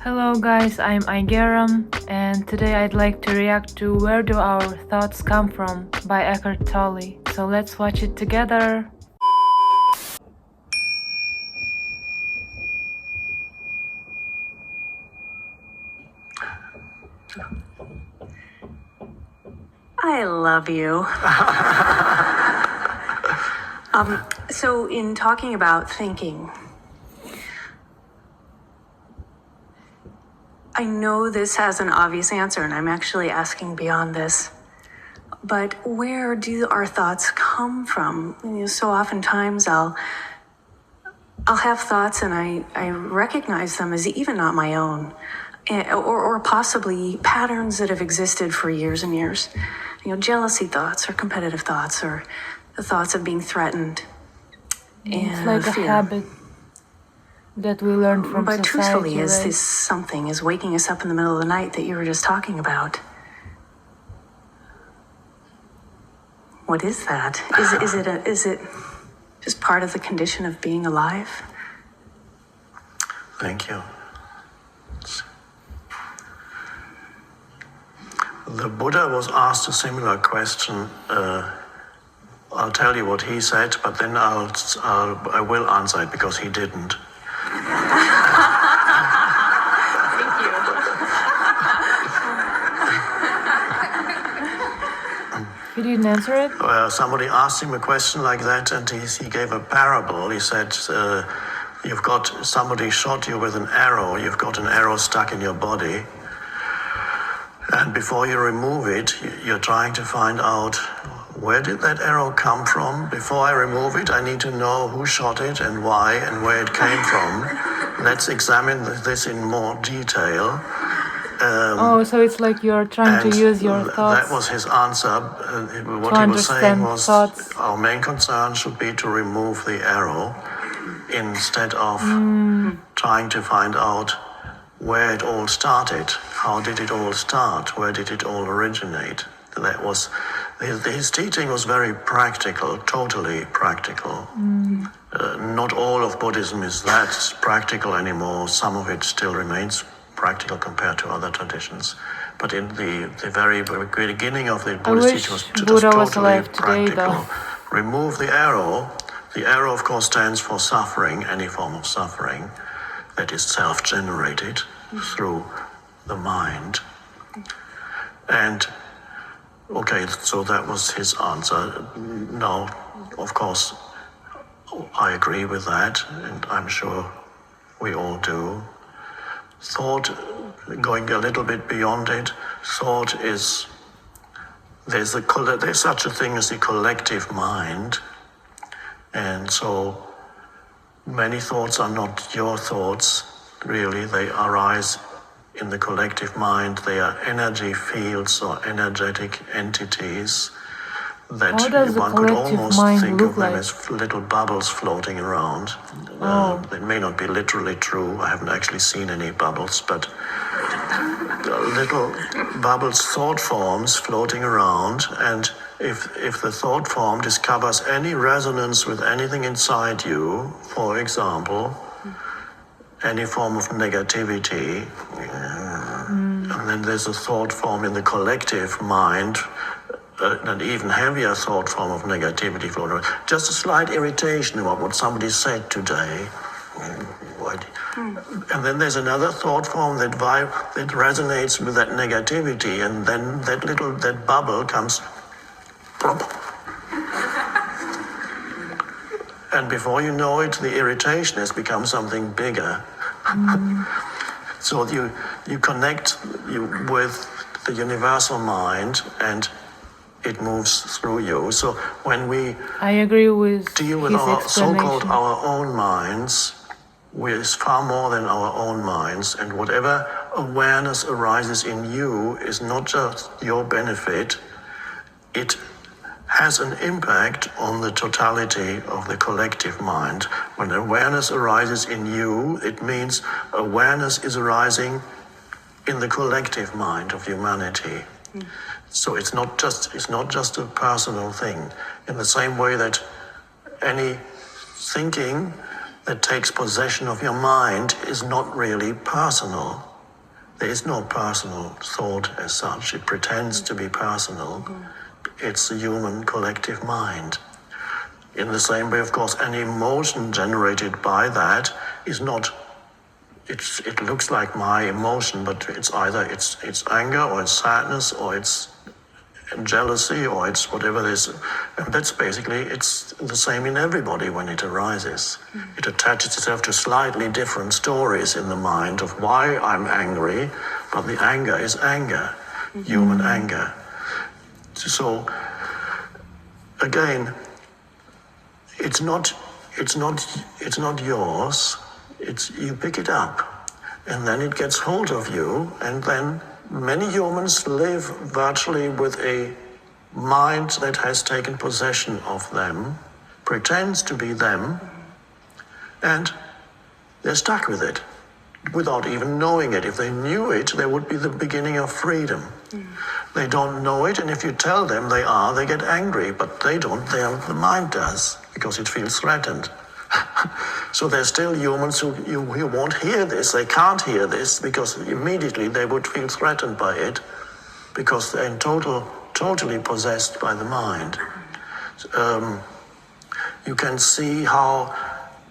Hello guys, I'm Aigerim, and today I'd like to react to Where Do Our Thoughts Come From by Eckhart Tolle. So let's watch it together. I love you. So in talking about thinking, I know this has an obvious answer, and I'm actually asking beyond this. But where do our thoughts come from? So oftentimes I'll have thoughts and I recognize them as even not my own, or possibly patterns that have existed for years and years. Jealousy thoughts or competitive thoughts or the thoughts of being threatened. It's like a habit that we learned from But society, truthfully, is right? this something is waking us up in the middle of the night that you were just talking about? What is that? Is it just part of the condition of being alive? Thank you. The Buddha was asked a similar question. I'll tell you what he said, but then I will answer it because he didn't. Thank you. He didn't answer it? Somebody asked him a question like that, and he gave a parable. He said, somebody shot you with an arrow, you've got an arrow stuck in your body, and before you remove it, you're trying to find out, where did that arrow come from? Before I remove it, I need to know who shot it and why and where it came from. Let's examine this in more detail. So it's like you're trying to use your thoughts. That was his answer. What he was saying was, thoughts. Our main concern should be to remove the arrow instead of trying to find out where it all started. How did it all start? Where did it all originate? That was his teaching was very practical, totally practical. Not all of Buddhism is that practical anymore. Some of it still remains practical compared to other traditions. But in the very beginning of the Buddhist teaching was totally practical. Remove the arrow. The arrow, of course, stands for suffering, any form of suffering that is self-generated through the mind. And okay, so that was his answer. Now, of course, I agree with that, and I'm sure we all do. Thought, going a little bit beyond it, thought is, there's such a thing as the collective mind, and so many thoughts are not your thoughts, really. They arise in the collective mind. They are energy fields or energetic entities that one could almost think of them as little bubbles floating around. They may not be literally true. I haven't actually seen any bubbles, but little bubbles, thought forms floating around. And if the thought form discovers any resonance with anything inside you, for example, any form of negativity, and then there's a thought form in the collective mind, an even heavier thought form of negativity floating around. Just a slight irritation about what somebody said today. And then there's another thought form that resonates with that negativity, and then that bubble comes plop. And before you know it, the irritation has become something bigger. So you connect with the universal mind, and it moves through you. So when we deal with our so-called our own minds, is far more than our own minds, and whatever awareness arises in you is not just your benefit, it has an impact on the totality of the collective mind. When awareness arises in you, it means awareness is arising in the collective mind of humanity. So it's not just a personal thing. In the same way that any thinking that takes possession of your mind is not really personal. There is no personal thought as such. It pretends to be personal. It's the human collective mind. In the same way, of course, any emotion generated by that is not, it looks like my emotion, but it's either it's anger or it's sadness or it's jealousy or it's whatever it is. And that's basically, it's the same in everybody when it arises. It attaches itself to slightly different stories in the mind of why I'm angry, but the anger is anger, human anger. So, again, it's not yours. It's you pick it up, and then it gets hold of you, and then many humans live virtually with a mind that has taken possession of them, pretends to be them, and they're stuck with it without even knowing it. If they knew it, there would be the beginning of freedom. They don't know it, and if you tell them they get angry, but they don't, the mind does, because it feels threatened. So there's still humans who won't hear this, they can't hear this, because immediately they would feel threatened by it, because they're totally possessed by the mind. You can see how,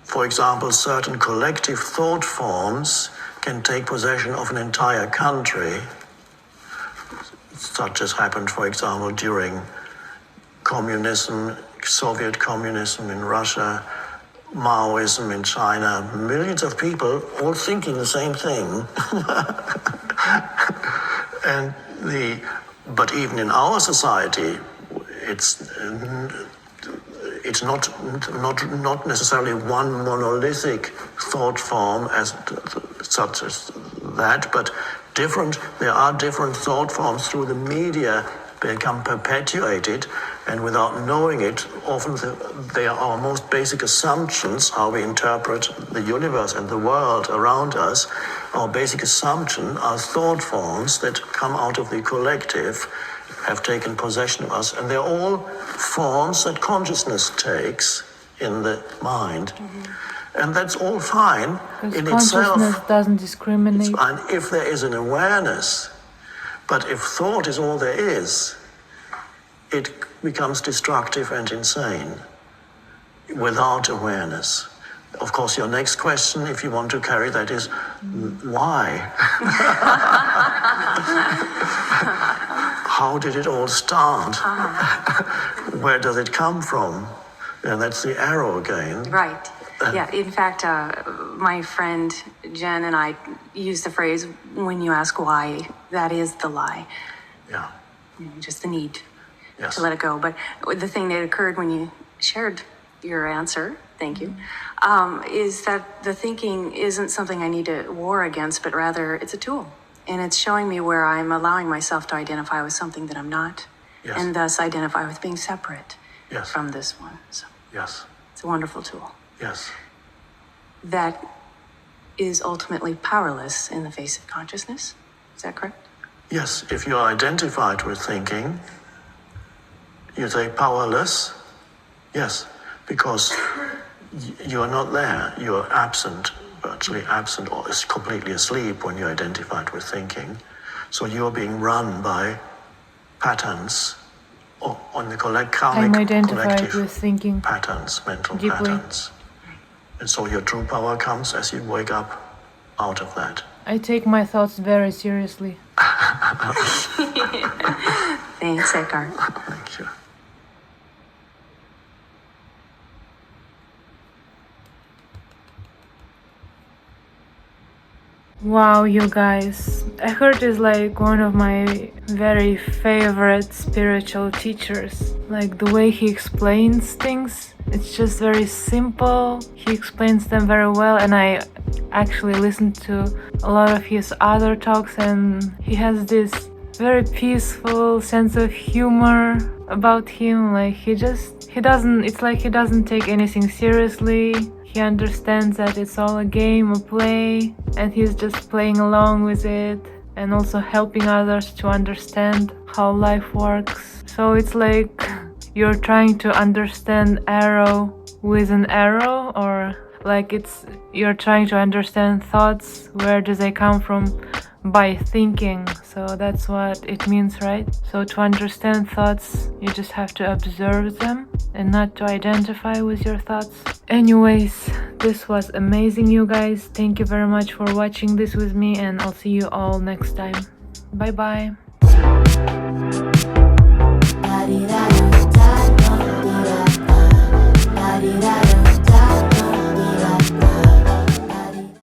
for example, certain collective thought forms can take possession of an entire country, such as happened, for example, during communism, Soviet communism in Russia, Maoism in China, millions of people all thinking the same thing. But even in our society, it's not necessarily one monolithic thought form as such as that, but there are different thought forms through the media become perpetuated, and without knowing it, often they are our most basic assumptions, how we interpret the universe and the world around us. Our basic assumption are thought forms that come out of the collective, have taken possession of us, and they're all forms that consciousness takes in the mind. And that's all fine in itself. Consciousness doesn't discriminate. It's fine if there is an awareness. But if thought is all there is, it becomes destructive and insane without awareness. Of course, your next question, if you want to carry that, is why? How did it all start? Where does it come from? And that's the arrow again. Right. Yeah, in fact, my friend Jen and I use the phrase, when you ask why, that is the lie. Yeah. Just the need Yes. to let it go. But the thing that occurred when you shared your answer, thank you, is that the thinking isn't something I need to war against, but rather it's a tool. And it's showing me where I'm allowing myself to identify with something that I'm not, Yes. and thus identify with being separate Yes. from this one. So Yes. it's a wonderful tool Yes. that is ultimately powerless in the face of consciousness. Is that correct? Yes, if you are identified with thinking, you say powerless. Yes, because you are not there. You are absent, virtually absent, or is completely asleep when you're identified with thinking. So you're being run by patterns on the I'm identified collective with thinking patterns, mental deeply. patterns. And so your true power comes as you wake up out of that. I take my thoughts very seriously. Thanks, Eckhart. Thank you. Wow, you guys. Eckhart is like one of my very favorite spiritual teachers. Like the way he explains things, it's just very simple. He explains them very well, and I actually listened to a lot of his other talks, and he has this very peaceful sense of humor about him. Like he doesn't take anything seriously. He understands that it's all a game, a play, and he's just playing along with it, and also helping others to understand how life works. So it's like you're trying to understand arrow with an arrow, or like you're trying to understand thoughts, where do they come from, by thinking. So that's what it means, right? So to understand thoughts, you just have to observe them and not to identify with your thoughts. Anyways, this was amazing, you guys. Thank you very much for watching this with me, and I'll see you all next time. Bye bye.